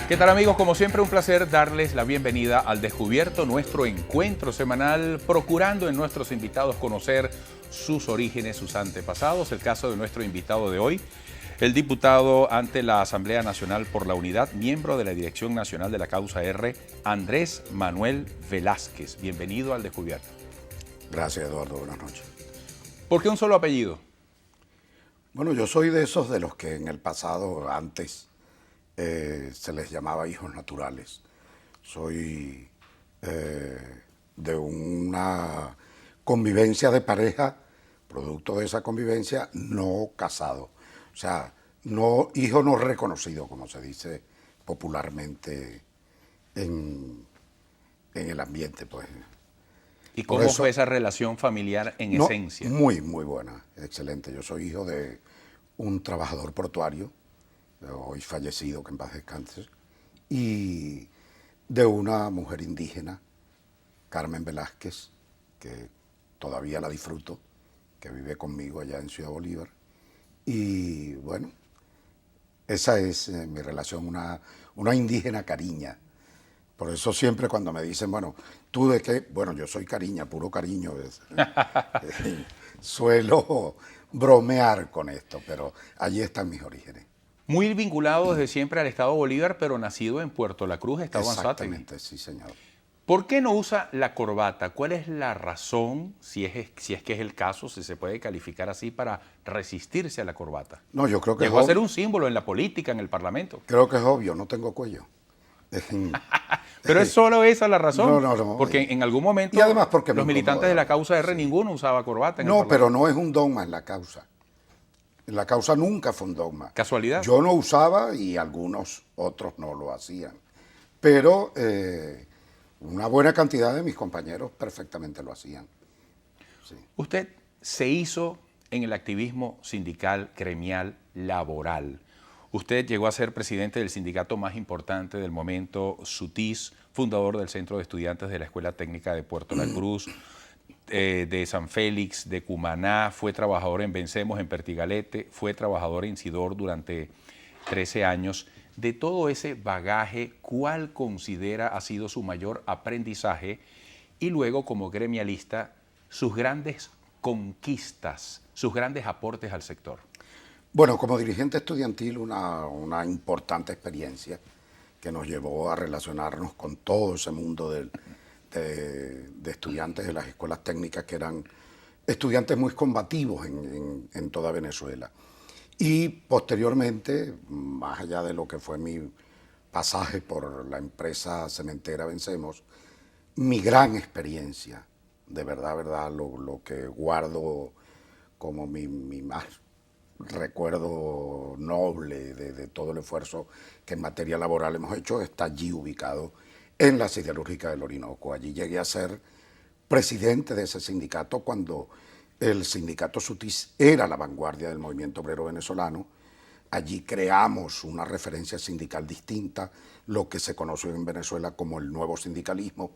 ¿Qué tal, amigos? Como siempre, un placer darles la bienvenida al Descubierto, nuestro encuentro semanal, procurando en nuestros invitados conocer sus orígenes, sus antepasados. El caso de nuestro invitado de hoy, el diputado ante la Asamblea Nacional por la Unidad, miembro de la Dirección Nacional de la Causa R, Andrés Manuel Velázquez. Bienvenido al Descubierto. Gracias, Eduardo. Buenas noches. ¿Por qué un solo apellido? Bueno, yo soy de esos de los que en el pasado, antes, se les llamaba hijos naturales. Soy de una convivencia de pareja, producto de esa convivencia, no casado. O sea, no, hijo no reconocido, como se dice popularmente en el ambiente, pues. ¿Y cómo fue esa relación familiar en esencia? Muy, muy buena, excelente. Yo soy hijo de un trabajador portuario, hoy fallecido, que en paz descanse, y de una mujer indígena, Carmen Velázquez, que todavía la disfruto, que vive conmigo allá en Ciudad Bolívar. Y bueno, esa es mi relación, una indígena cariña. Por eso siempre cuando me dicen, bueno, ¿tú de qué? Bueno, yo soy cariña, puro cariño. Suelo bromear con esto, pero allí están mis orígenes. Muy vinculado desde siempre al Estado Bolívar, pero nacido en Puerto La Cruz, Estado Anzoátegui. Exactamente, sí, señor. ¿Por qué no usa la corbata? ¿Cuál es la razón, si es que es el caso, si se puede calificar así, para resistirse a la corbata? No, yo creo que Llegó a ser un símbolo en la política, en el Parlamento. Creo que es obvio, no tengo cuello. Pero es solo esa la razón. No. Porque en algún momento Y además porque los militantes de la causa R, ninguno usaba corbata en el No, Parlamento. pero no es un dogma en la causa. En la causa nunca fue un dogma. ¿Casualidad? Yo no usaba y algunos otros no lo hacían. Pero una buena cantidad de mis compañeros perfectamente lo hacían. Sí. Usted se hizo en el activismo sindical, gremial, laboral. Usted llegó a ser presidente del sindicato más importante del momento, SUTIS, fundador del Centro de Estudiantes de la Escuela Técnica de Puerto La Cruz, de San Félix, de Cumaná, fue trabajador en Vencemos, en Pertigalete, fue trabajador en Sidor durante 13 años. De todo ese bagaje, ¿cuál considera ha sido su mayor aprendizaje? Y luego, como gremialista, sus grandes conquistas, sus grandes aportes al sector. Bueno, como dirigente estudiantil, una importante experiencia que nos llevó a relacionarnos con todo ese mundo de estudiantes de las escuelas técnicas, que eran estudiantes muy combativos en toda Venezuela. Y posteriormente, más allá de lo que fue mi pasaje por la empresa cementera Vencemos, mi gran experiencia, de verdad, lo que guardo como mi más recuerdo noble de todo el esfuerzo que en materia laboral hemos hecho, está allí ubicado en la Siderúrgica del Orinoco. Allí llegué a ser presidente de ese sindicato cuando el sindicato SUTIS era la vanguardia del movimiento obrero venezolano. Allí creamos una referencia sindical distinta, lo que se conoció en Venezuela como el nuevo sindicalismo.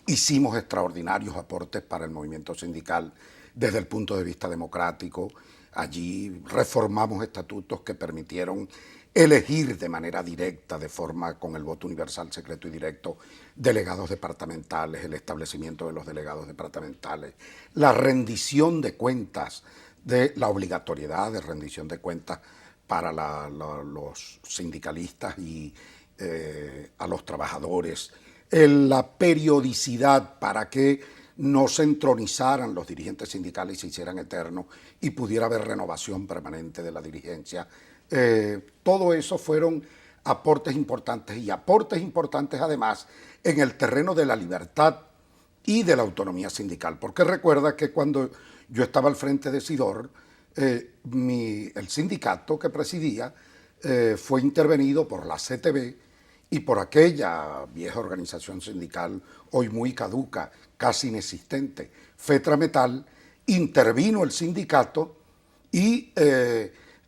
Hicimos extraordinarios aportes para el movimiento sindical desde el punto de vista democrático. Allí reformamos estatutos que permitieron elegir de manera directa, de forma con el voto universal, secreto y directo, delegados departamentales, el establecimiento de los delegados departamentales, la rendición de cuentas, de la obligatoriedad de rendición de cuentas para los sindicalistas y a los trabajadores, la periodicidad para que no se entronizaran los dirigentes sindicales y se hicieran eternos y pudiera haber renovación permanente de la dirigencia. Todo eso fueron aportes importantes, y aportes importantes además en el terreno de la libertad y de la autonomía sindical. Porque recuerda que cuando yo estaba al frente de Sidor, el sindicato que presidía fue intervenido por la CTB y por aquella vieja organización sindical, hoy muy caduca, casi inexistente, Fetrametal. Intervino el sindicato y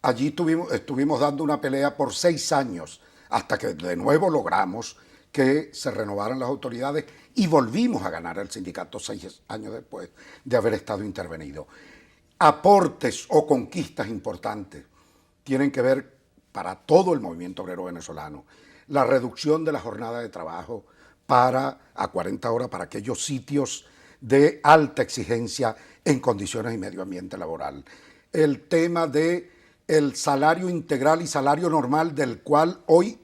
allí estuvimos dando una pelea por 6 años, hasta que de nuevo logramos que se renovaran las autoridades y volvimos a ganar el sindicato 6 años después de haber estado intervenido. Aportes o conquistas importantes tienen que ver para todo el movimiento obrero venezolano. la reducción de la jornada de trabajo a 40 horas para aquellos sitios de alta exigencia en condiciones y medio ambiente laboral. El tema de el salario integral y salario normal, del cual hoy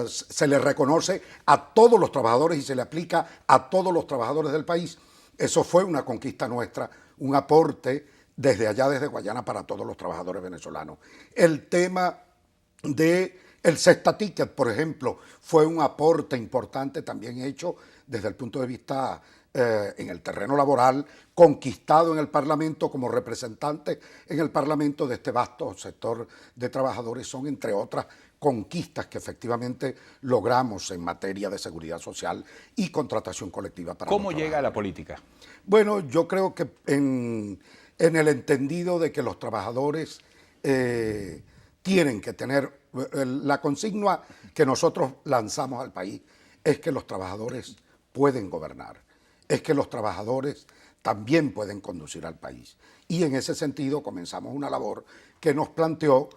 se le reconoce a todos los trabajadores y se le aplica a todos los trabajadores del país. Eso fue una conquista nuestra, un aporte desde allá, desde Guayana, para todos los trabajadores venezolanos. El tema de el Cesta Ticket, por ejemplo, fue un aporte importante también hecho desde el punto de vista en el terreno laboral, conquistado en el Parlamento como representante en el Parlamento de este vasto sector de trabajadores. Son, entre otras, conquistas que efectivamente logramos en materia de seguridad social y contratación colectiva para los trabajadores. ¿Cómo llega a la política? Bueno, yo creo que en el entendido de que los trabajadores tienen que tener, la consigna que nosotros lanzamos al país es que los trabajadores pueden gobernar, es que los trabajadores también pueden conducir al país. Y en ese sentido comenzamos una labor que nos planteó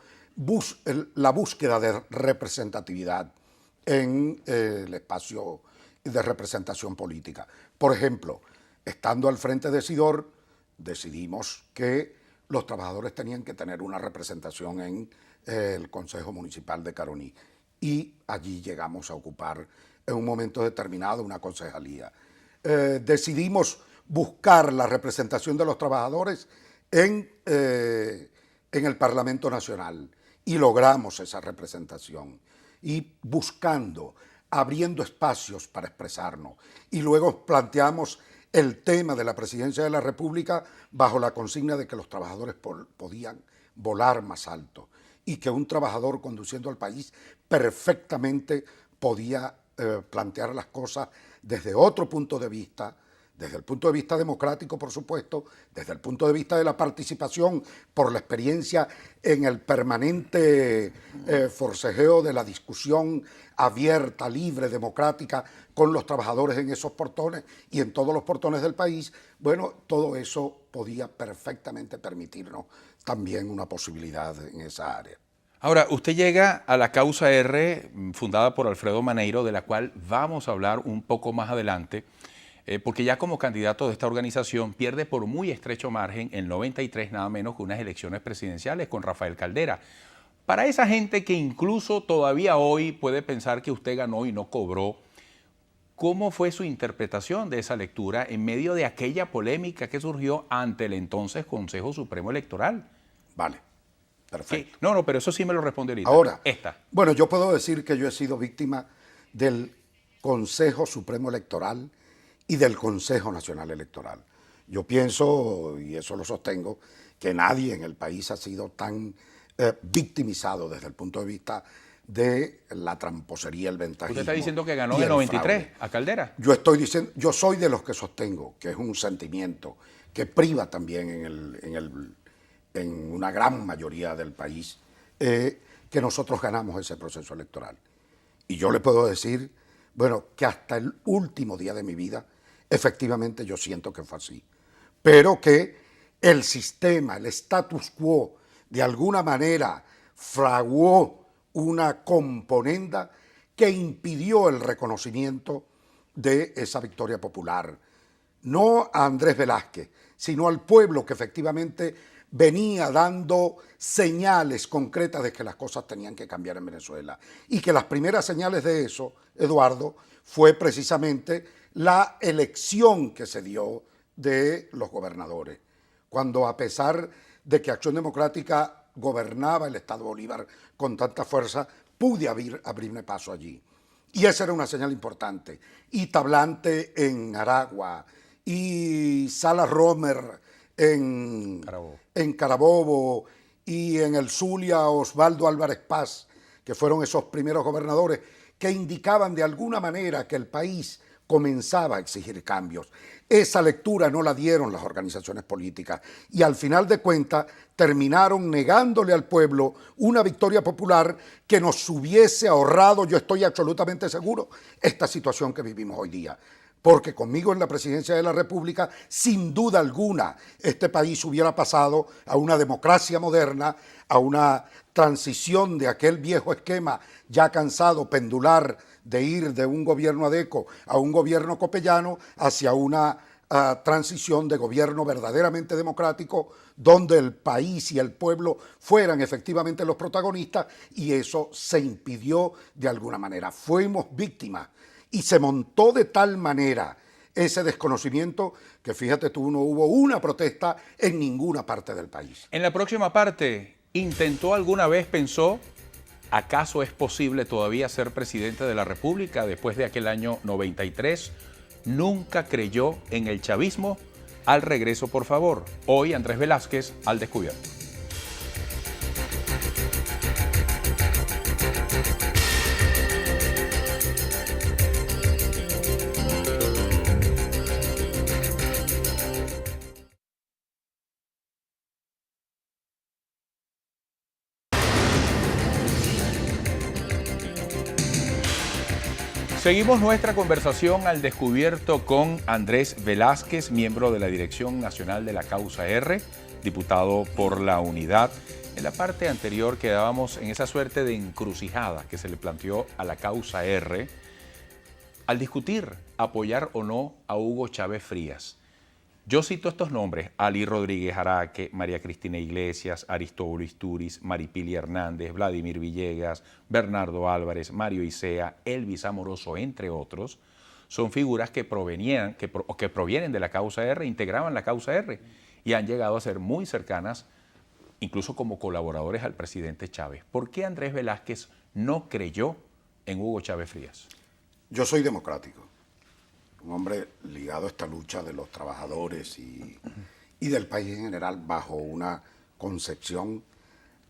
la búsqueda de representatividad en el espacio de representación política. Por ejemplo, estando al frente de SIDOR, decidimos que los trabajadores tenían que tener una representación en el Consejo Municipal de Caroní, y allí llegamos a ocupar en un momento determinado una concejalía. Decidimos buscar la representación de los trabajadores en el Parlamento Nacional, y logramos esa representación, y buscando, abriendo espacios para expresarnos, y luego planteamos el tema de la presidencia de la República bajo la consigna de que los trabajadores podían volar más alto, y que un trabajador conduciendo al país perfectamente podía plantear las cosas desde otro punto de vista, desde el punto de vista democrático, por supuesto, desde el punto de vista de la participación, por la experiencia en el permanente forcejeo de la discusión abierta, libre, democrática, con los trabajadores en esos portones y en todos los portones del país. Bueno, todo eso podía perfectamente permitirnos también una posibilidad en esa área. Ahora, usted llega a la Causa R, fundada por Alfredo Maneiro, de la cual vamos a hablar un poco más adelante, porque ya como candidato de esta organización pierde por muy estrecho margen el 93, nada menos que unas elecciones presidenciales con Rafael Caldera. Para esa gente que incluso todavía hoy puede pensar que usted ganó y no cobró, ¿cómo fue su interpretación de esa lectura en medio de aquella polémica que surgió ante el entonces Consejo Supremo Electoral? Vale, perfecto. No, pero eso sí me lo responde ahorita. Ahora, bueno, yo puedo decir que yo he sido víctima del Consejo Supremo Electoral y del Consejo Nacional Electoral. Yo pienso, y eso lo sostengo, que nadie en el país ha sido tan victimizado desde el punto de vista de la tramposería, el ventajismo. ¿Usted está diciendo que ganó en el 93 a Caldera? Yo soy de los que sostengo que es un sentimiento que priva también en una gran mayoría del país, que nosotros ganamos ese proceso electoral. Y yo le puedo decir, bueno, que hasta el último día de mi vida, efectivamente yo siento que fue así. Pero que el sistema, el status quo, de alguna manera fraguó una componenda que impidió el reconocimiento de esa victoria popular. No a Andrés Velázquez, sino al pueblo que efectivamente venía dando señales concretas de que las cosas tenían que cambiar en Venezuela. Y que las primeras señales de eso, Eduardo, fue precisamente la elección que se dio de los gobernadores. Cuando, a pesar de que Acción Democrática gobernaba el Estado Bolívar con tanta fuerza, pude abrirme paso allí. Y esa era una señal importante. Y Tablante en Aragua, y Salas Romer en Carabobo, y en el Zulia Osvaldo Álvarez Paz, que fueron esos primeros gobernadores que indicaban de alguna manera que el país comenzaba a exigir cambios. Esa lectura no la dieron las organizaciones políticas y al final de cuentas terminaron negándole al pueblo una victoria popular que nos hubiese ahorrado, yo estoy absolutamente seguro, esta situación que vivimos hoy día. porque conmigo en la presidencia de la República, sin duda alguna, este país hubiera pasado a una democracia moderna, a una transición de aquel viejo esquema ya cansado, pendular, de ir de un gobierno adeco a un gobierno copellano, hacia una transición de gobierno verdaderamente democrático, donde el país y el pueblo fueran efectivamente los protagonistas, y eso se impidió de alguna manera. Fuimos víctimas. Y se montó de tal manera ese desconocimiento que, fíjate tú, no hubo una protesta en ninguna parte del país. En la próxima parte, ¿intentó alguna vez, pensó, acaso es posible todavía ser presidente de la República después de aquel año 93? ¿Nunca creyó en el chavismo? Al regreso, por favor. Hoy Andrés Velázquez al descubierto. Seguimos nuestra conversación al descubierto con Andrés Velázquez, miembro de la Dirección Nacional de la Causa R, diputado por la Unidad. En la parte anterior quedábamos en esa suerte de encrucijada que se le planteó a la Causa R al discutir apoyar o no a Hugo Chávez Frías. Yo cito estos nombres: Ali Rodríguez Araque, María Cristina Iglesias, Aristóbulo Istúriz, Maripili Hernández, Vladimir Villegas, Bernardo Álvarez, Mario Isea, Elvis Amoroso, entre otros. Son figuras que provienen de la Causa R, integraban la Causa R y han llegado a ser muy cercanas, incluso como colaboradores al presidente Chávez. ¿Por qué Andrés Velázquez no creyó en Hugo Chávez Frías? Yo soy democrático, un hombre ligado a esta lucha de los trabajadores y del país en general, bajo una concepción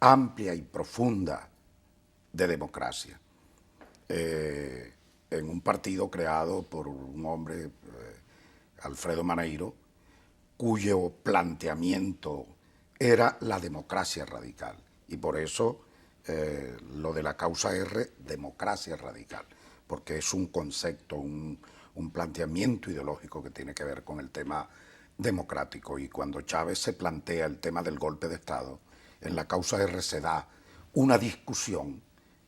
amplia y profunda de democracia. En un partido creado por un hombre, Alfredo Maneiro, cuyo planteamiento era la democracia radical. Y por eso lo de la Causa R, democracia radical, porque es un concepto, un planteamiento ideológico que tiene que ver con el tema democrático. Y cuando Chávez se plantea el tema del golpe de Estado, en la Causa R se da una discusión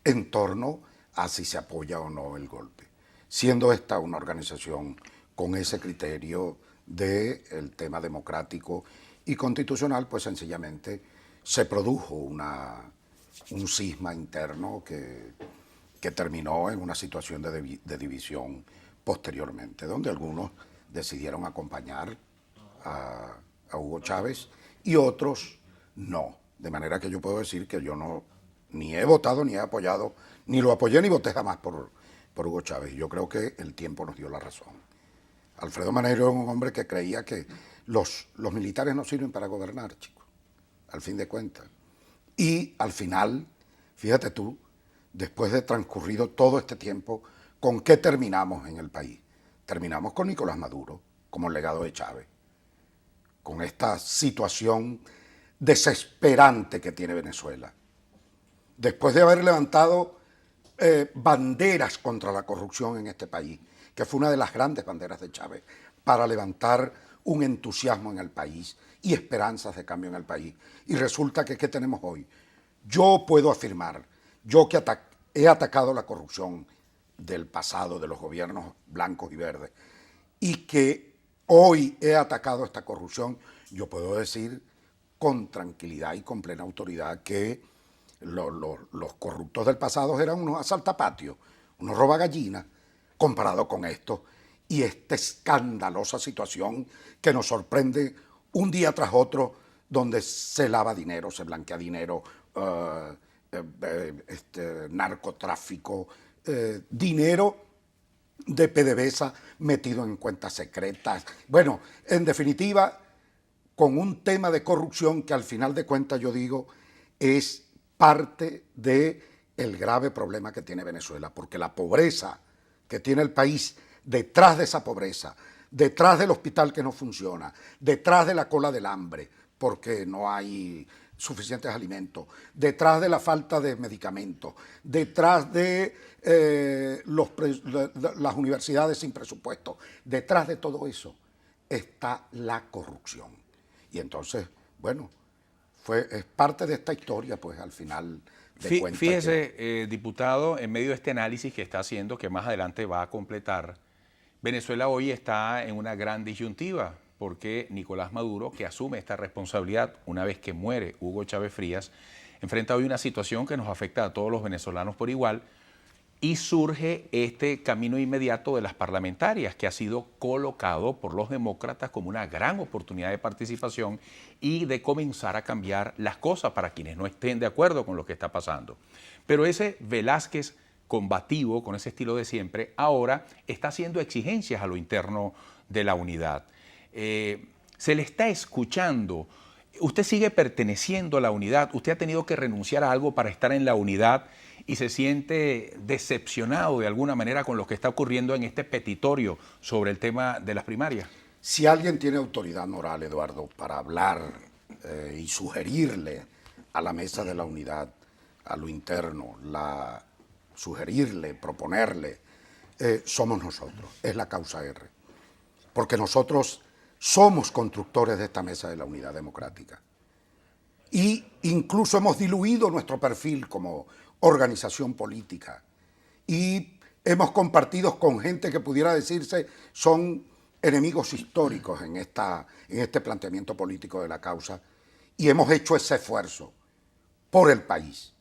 en torno a si se apoya o no el golpe, siendo esta una organización con ese criterio del tema democrático y constitucional. Pues sencillamente se produjo un cisma interno que terminó en una situación de división posteriormente, donde algunos decidieron acompañar a Hugo Chávez y otros no. De manera que yo puedo decir que yo no ni he votado, ni he apoyado, ni lo apoyé, ni voté jamás por Hugo Chávez. Y yo creo que el tiempo nos dio la razón. Alfredo Maneiro era un hombre que creía que los militares no sirven para gobernar, chicos, al fin de cuentas. Y al final, fíjate tú, después de transcurrido todo este tiempo, ¿con qué terminamos en el país? Terminamos con Nicolás Maduro como el legado de Chávez, con esta situación desesperante que tiene Venezuela. Después de haber levantado banderas contra la corrupción en este país, que fue una de las grandes banderas de Chávez, para levantar un entusiasmo en el país y esperanzas de cambio en el país. Y resulta que, ¿qué tenemos hoy? Yo puedo afirmar, yo que he atacado la corrupción del pasado, de los gobiernos blancos y verdes, y que hoy he atacado esta corrupción, yo puedo decir con tranquilidad y con plena autoridad que los corruptos del pasado eran unos asaltapatios, unos robagallinas, comparado con esto y esta escandalosa situación que nos sorprende un día tras otro, donde se lava dinero, se blanquea dinero, narcotráfico, dinero de PDVSA metido en cuentas secretas. Bueno, en definitiva, con un tema de corrupción que al final de cuentas yo digo es parte del grave problema que tiene Venezuela, porque la pobreza que tiene el país, detrás de esa pobreza, detrás del hospital que no funciona, detrás de la cola del hambre, porque no hay suficientes alimentos, detrás de la falta de medicamentos, detrás de las universidades sin presupuesto, detrás de todo eso está la corrupción. Y entonces, bueno, es parte de esta historia, pues al final de cuentas. Fíjese, diputado, en medio de este análisis que está haciendo, que más adelante va a completar, Venezuela hoy está en una gran disyuntiva, porque Nicolás Maduro, que asume esta responsabilidad una vez que muere Hugo Chávez Frías, enfrenta hoy una situación que nos afecta a todos los venezolanos por igual, y surge este camino inmediato de las parlamentarias, que ha sido colocado por los demócratas como una gran oportunidad de participación y de comenzar a cambiar las cosas para quienes no estén de acuerdo con lo que está pasando. Pero ese Velázquez combativo, con ese estilo de siempre, ahora está haciendo exigencias a lo interno de la unidad. Se le está escuchando. Usted sigue perteneciendo a la unidad. Usted ha tenido que renunciar a algo para estar en la unidad y se siente decepcionado de alguna manera con lo que está ocurriendo en este petitorio sobre el tema de las primarias. Si alguien tiene autoridad moral, Eduardo, para hablar y sugerirle a la mesa de la unidad, a lo interno, sugerirle, proponerle, somos nosotros, es la causa R. Porque nosotros somos constructores de esta mesa de la unidad democrática. Y incluso hemos diluido nuestro perfil como organización política. Y hemos compartido con gente que pudiera decirse son enemigos históricos en este planteamiento político de la causa. Y hemos hecho ese esfuerzo por el país,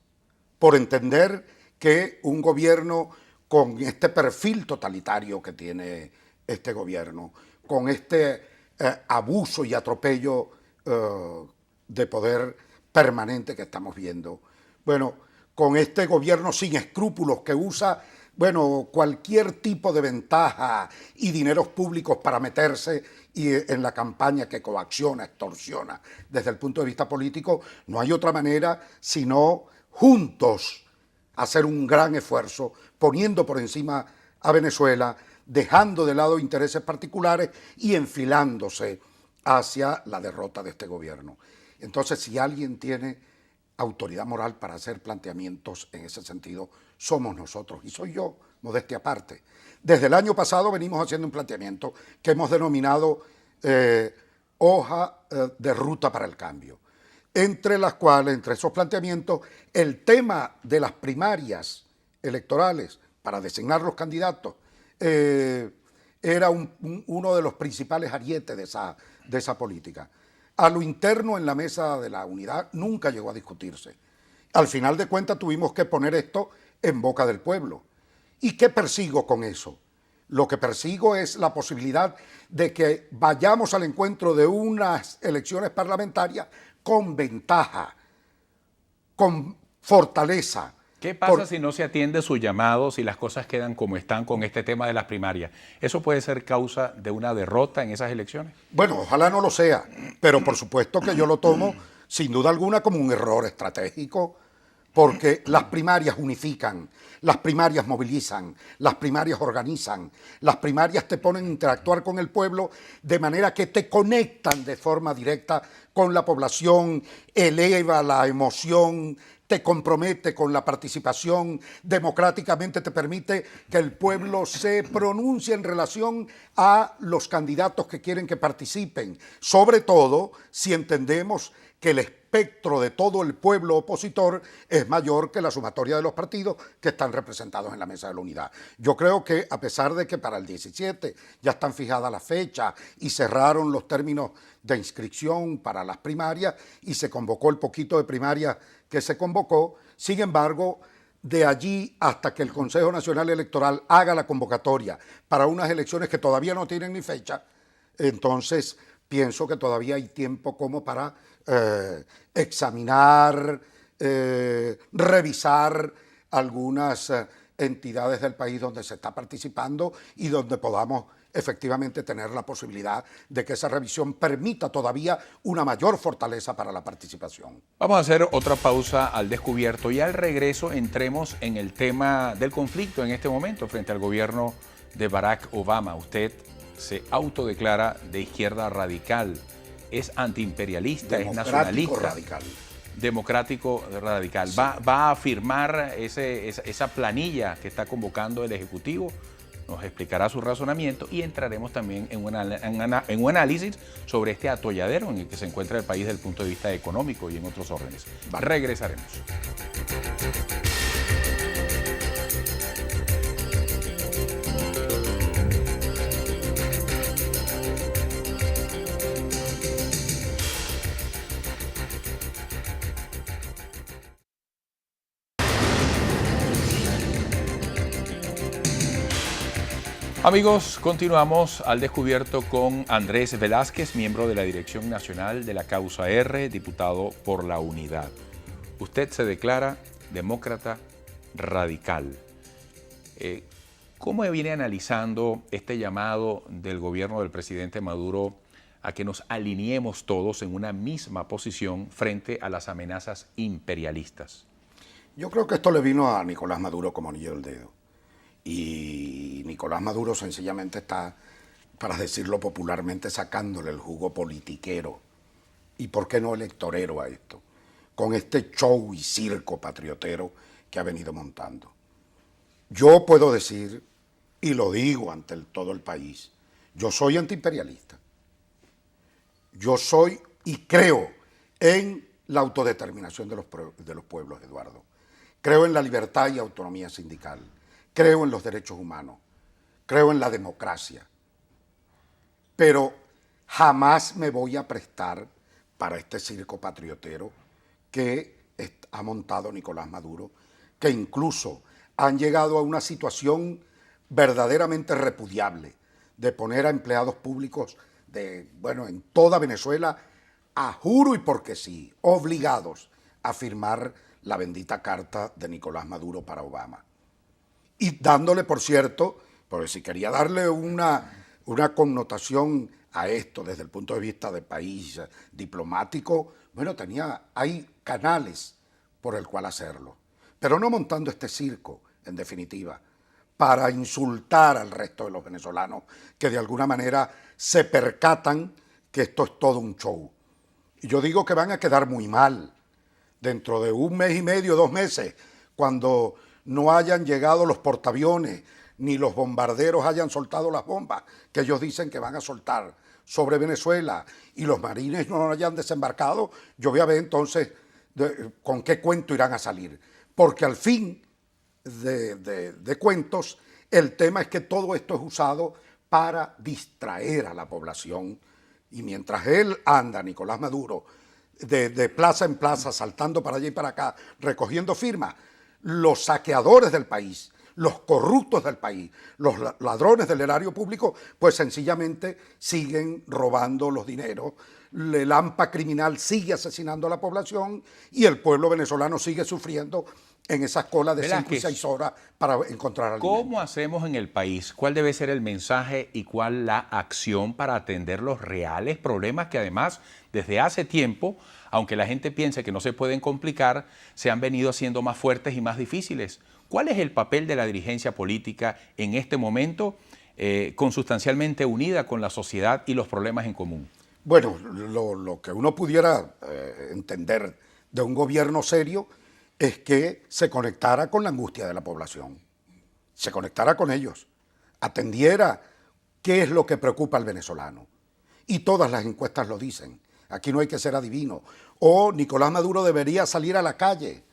por entender que un gobierno con este perfil totalitario que tiene este gobierno, con este abuso y atropello de poder permanente que estamos viendo, bueno, con este gobierno sin escrúpulos que usa, bueno, cualquier tipo de ventaja y dineros públicos para meterse en la campaña que coacciona, extorsiona desde el punto de vista político, no hay otra manera sino juntos hacer un gran esfuerzo, poniendo por encima a Venezuela, dejando de lado intereses particulares y enfilándose hacia la derrota de este gobierno. Entonces, si alguien tiene autoridad moral para hacer planteamientos en ese sentido, somos nosotros, y soy yo, modestia aparte. Desde el año pasado venimos haciendo un planteamiento que hemos denominado hoja de ruta para el cambio, entre las cuales, entre esos planteamientos, el tema de las primarias electorales para designar los candidatos era uno de los principales arietes de esa política. A lo interno en la mesa de la unidad nunca llegó a discutirse. Al final de cuentas tuvimos que poner esto en boca del pueblo. ¿Y qué persigo con eso? Lo que persigo es la posibilidad de que vayamos al encuentro de unas elecciones parlamentarias con ventaja, con fortaleza. ¿Qué pasa si no se atiende su llamado, si las cosas quedan como están con este tema de las primarias? ¿Eso puede ser causa de una derrota en esas elecciones? Bueno, ojalá no lo sea, pero por supuesto que yo lo tomo sin duda alguna como un error estratégico, porque las primarias unifican, las primarias movilizan, las primarias organizan, las primarias te ponen a interactuar con el pueblo de manera que te conectan de forma directa con la población, eleva la emoción, te compromete con la participación, democráticamente te permite que el pueblo se pronuncie en relación a los candidatos que quieren que participen, sobre todo si entendemos que el espectro de todo el pueblo opositor es mayor que la sumatoria de los partidos que están representados en la mesa de la unidad. Yo creo que a pesar de que para el 17 ya están fijadas las fechas y cerraron los términos de inscripción para las primarias y se convocó el poquito de primarias que se convocó, sin embargo, de allí hasta que el Consejo Nacional Electoral haga la convocatoria para unas elecciones que todavía no tienen ni fecha, entonces pienso que todavía hay tiempo como para examinar, revisar algunas entidades del país donde se está participando y donde podamos efectivamente tener la posibilidad de que esa revisión permita todavía una mayor fortaleza para la participación. Vamos a hacer otra pausa al descubierto y al regreso entremos en el tema del conflicto en este momento frente al gobierno de Barack Obama. Usted se autodeclara de izquierda radical, es antiimperialista, es nacionalista. Radical. Democrático Radical. Sí. ¿Va a firmar esa planilla que está convocando el Ejecutivo? Nos explicará su razonamiento y entraremos también en un análisis sobre este atolladero en el que se encuentra el país desde el punto de vista económico y en otros órdenes. Vale. Regresaremos. Amigos, continuamos al descubierto con Andrés Velázquez, miembro de la Dirección Nacional de la Causa R, diputado por la Unidad. Usted se declara demócrata radical. ¿Cómo viene analizando este llamado del gobierno del presidente Maduro a que nos alineemos todos en una misma posición frente a las amenazas imperialistas? Yo creo que esto le vino a Nicolás Maduro como anillo al dedo. Y Nicolás Maduro sencillamente está, para decirlo popularmente, sacándole el jugo politiquero y, ¿por qué no, electorero a esto? Con este show y circo patriotero que ha venido montando. Yo puedo decir, y lo digo ante todo el país, yo soy antiimperialista. Yo soy y creo en la autodeterminación de los pueblos, Eduardo. Creo en la libertad y autonomía sindical. Creo en los derechos humanos. Creo en la democracia. Pero jamás me voy a prestar para este circo patriotero que ha montado Nicolás Maduro, que incluso han llegado a una situación verdaderamente repudiable de poner a empleados públicos en toda Venezuela, a juro y porque sí, obligados a firmar la bendita carta de Nicolás Maduro para Obama. Y dándole, por cierto, porque si quería darle una connotación a esto desde el punto de vista de país diplomático, bueno, hay canales por el cual hacerlo. Pero no montando este circo, en definitiva, para insultar al resto de los venezolanos que de alguna manera se percatan que esto es todo un show. Y yo digo que van a quedar muy mal dentro de 1 mes y medio, 2 meses, cuando no hayan llegado los portaaviones, ni los bombarderos hayan soltado las bombas que ellos dicen que van a soltar sobre Venezuela, y los marines no hayan desembarcado, yo voy a ver entonces con qué cuento irán a salir. Porque al fin de cuentos, el tema es que todo esto es usado para distraer a la población, y mientras él anda, Nicolás Maduro, de plaza en plaza, saltando para allá y para acá, recogiendo firmas, los saqueadores del país, los corruptos del país, los ladrones del erario público, pues sencillamente siguen robando los dineros. El hampa criminal sigue asesinando a la población y el pueblo venezolano sigue sufriendo en esas colas de 5 y 6 horas para encontrar alimento. ¿Cómo hacemos en el país? ¿Cuál debe ser el mensaje y cuál la acción para atender los reales problemas que además desde hace tiempo, aunque la gente piense que no se pueden complicar, se han venido haciendo más fuertes y más difíciles? ¿Cuál es el papel de la dirigencia política en este momento, consustancialmente unida con la sociedad y los problemas en común? Bueno, lo que uno pudiera entender de un gobierno serio es que se conectara con la angustia de la población, se conectara con ellos, atendiera qué es lo que preocupa al venezolano. Y todas las encuestas lo dicen. Aquí no hay que ser adivino. O Nicolás Maduro debería salir a la calle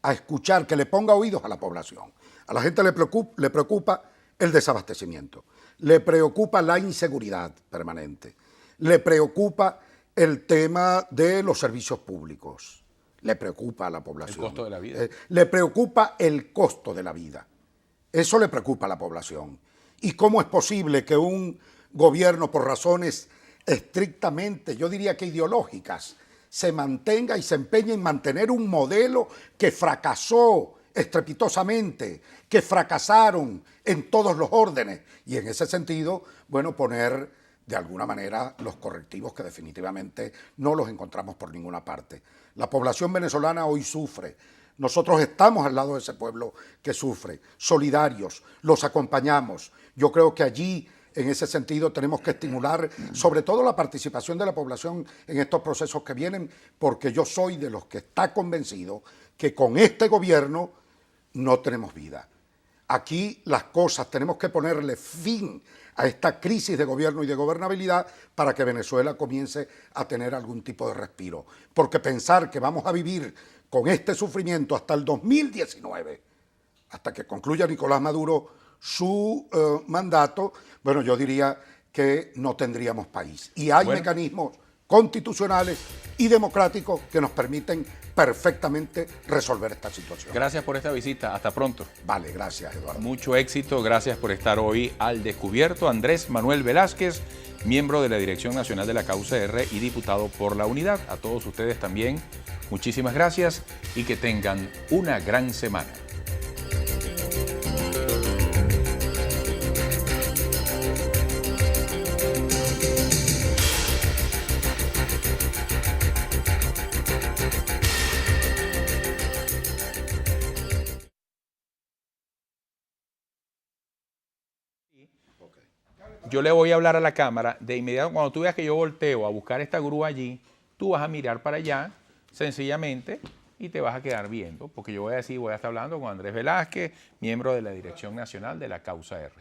a escuchar, que le ponga oídos a la población. A la gente le preocupa el desabastecimiento, le preocupa la inseguridad permanente, le preocupa el tema de los servicios públicos, le preocupa a la población. El costo de la vida. Le preocupa el costo de la vida. Eso le preocupa a la población. ¿Y cómo es posible que un gobierno, por razones estrictamente, yo diría que ideológicas, se mantenga y se empeñe en mantener un modelo que fracasó estrepitosamente, que fracasaron en todos los órdenes? Y en ese sentido, bueno, poner de alguna manera los correctivos que definitivamente no los encontramos por ninguna parte. La población venezolana hoy sufre. Nosotros estamos al lado de ese pueblo que sufre, solidarios, los acompañamos. Yo creo que allí En ese sentido, tenemos que estimular sobre todo la participación de la población en estos procesos que vienen, porque yo soy de los que está convencido que con este gobierno no tenemos vida. Aquí las cosas tenemos que ponerle fin a esta crisis de gobierno y de gobernabilidad para que Venezuela comience a tener algún tipo de respiro. Porque pensar que vamos a vivir con este sufrimiento hasta el 2019, hasta que concluya Nicolás Maduro su mandato, bueno, yo diría que no tendríamos país. Y hay mecanismos constitucionales y democráticos que nos permiten perfectamente resolver esta situación. Gracias por esta visita. Hasta pronto. Vale, gracias, Eduardo. Mucho éxito. Gracias por estar hoy al descubierto. Andrés Manuel Velázquez, miembro de la Dirección Nacional de la Causa R y diputado por la Unidad. A todos ustedes también, muchísimas gracias y que tengan una gran semana. Yo le voy a hablar a la cámara, de inmediato cuando tú veas que yo volteo a buscar esta grúa allí, tú vas a mirar para allá, sencillamente, y te vas a quedar viendo, porque yo voy a decir, voy a estar hablando con Andrés Velázquez, miembro de la Dirección Nacional de la Causa R.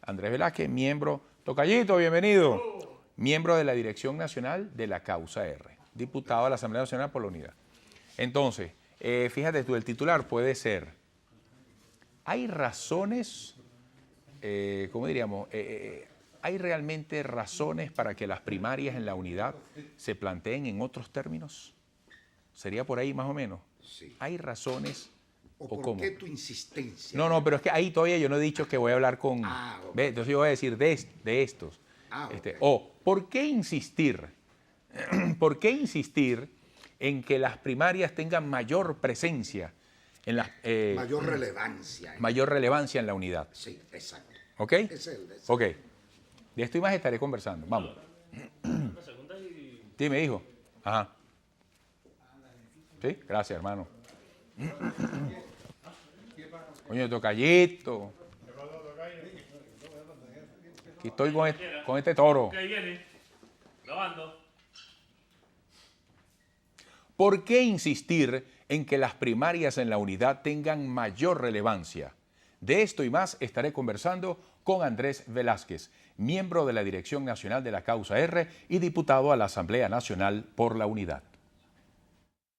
Andrés Velázquez, miembro, tocallito, bienvenido, miembro de la Dirección Nacional de la Causa R, diputado a la Asamblea Nacional por la Unidad. Entonces, fíjate tú, el titular puede ser, hay razones, ¿cómo diríamos? ¿Hay realmente razones para que las primarias en la Unidad se planteen en otros términos? ¿Sería por ahí más o menos? Sí. ¿Hay razones ¿O o por cómo? qué tu insistencia? No, pero es que ahí todavía yo no he dicho que voy a hablar con... Ok. ¿Ve? Entonces yo voy a decir de estos. Ok. O, ¿por qué insistir? ¿Por qué insistir en que las primarias tengan mayor presencia en las... Mayor relevancia. mayor relevancia en la Unidad? Sí, exacto. ¿Ok? Ese es el deseo. Ok. De esto y más estaré conversando. Vamos. Dime, hijo. Ajá. Sí, gracias, hermano. Coño, tocallito. Aquí estoy con este toro. ¿Qué viene? Grabando. ¿Por qué insistir en que las primarias en la Unidad tengan mayor relevancia? De esto y más estaré conversando con Andrés Velázquez, miembro de la Dirección Nacional de la Causa R y diputado a la Asamblea Nacional por la Unidad.